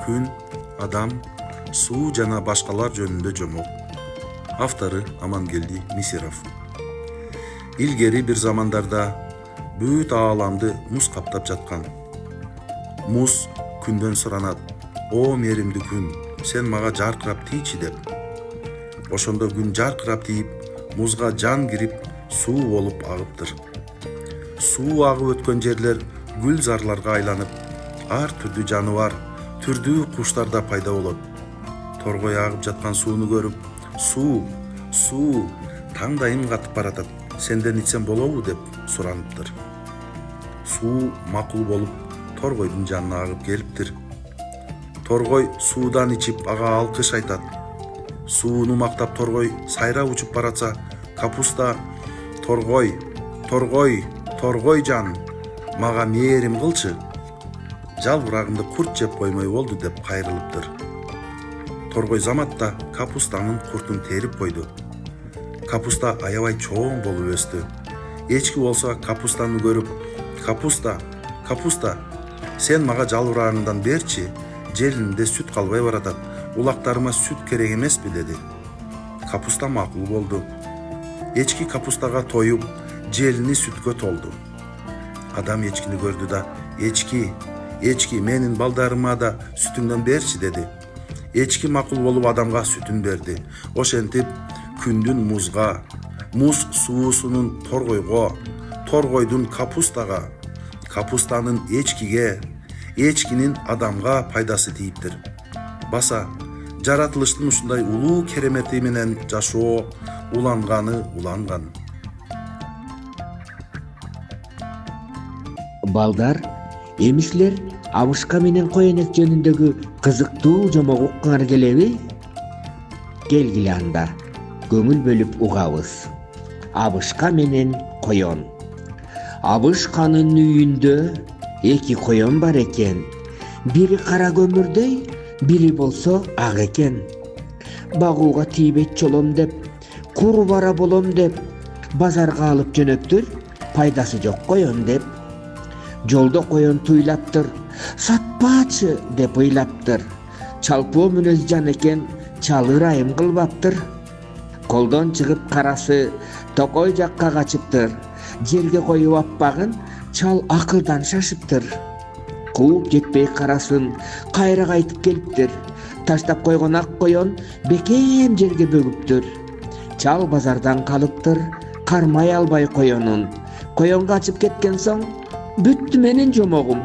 Күн, адам, суу жана башкалар жөнүндө жомок. Автору Амангелди Мисиров. Илгери бир замандарда бүт ааламды муз каптап жаткан. Муз күндөн суранат: "О меримдүү күн, сен мага жаркырап тийчи" деп. Ошондо күн жаркырап тийип, музга жан кирип, суу болуп агыптыр. Суу агып өткөн жерлер гүл зарларга айланып, ар түрдүү жаныбар, түрдүү куштар да пайда болот. Торгой агып жаткан сууну көрүп: "Суу, таңдайым катып баратат. Сенден ичсем болобу?" деп сураныптыр. Суу макул болуп, торгойдун жанына агып келиптир. Торгой суудан ичип, ага алкыш айтат. Сууну мактап торгой сайрап учуп баратса, капуста: Торгой жан, мага мээрим кылчы. Жалбырагымды курт жеп коймой болду" деп кайрылыптыр. Торгой заматта капустанын куртун терип койду. Капуста аябай чоң болуп өстү. Эчки болсо капустаны көрүп: Капуста, сен мага жалбырагыңдан берчи, желинимде сүт калбай баратат, улактарыма сүт керек эмеспи" деди. Капуста макул болду. Эчки капустага тоюп, желини сүткө толду. Адам эчкини көрдү да: Эчки, менин балдарыма да сүтүңдөн берчи" деди. Эчки макул болуп адамга сүтүн берди. Ошентип күндүн музга, муз суусунун торгойго, торгойдун капустага, капустанын эчкиге, эчкинин адамга пайдасы тийиптир. Баса жаратылыштын ушундай улуу керемети менен жашоо уланган. Балдар, эмислер абышка менен коенек жөнүндөгү кызыктуу жомок уккыңар келеби? Келгиле анда, көңүл бөлүп угабыз. Абышка менен коен. Абышканын үйүндө 2 коен бар экен. Бири кара көмүрдөй, бири болсо ак экен. Багууга тийбейт жолом деп, куру бара болом деп, базарга алып жөнөптүр, пайдасы жок коен деп. Жолдо коен туйлаптыр, сатпачы деп ыйлаптыр. Чалпоо мүнөз жан экен, чалы ырайым кылбаптыр. Колдон чыгып карасы токой жакка качыптыр. Жерге коюп аппагын чал акылдан шашыптыр. Кууп жетпей карасын кайра кайтып келиптир. Таштап койгон ак коен бекем жерге бөгүптүр. Чал базардан калыптыр, кармай албай коенун. Коен качып кеткен соң: "Бүттү менин жомогум,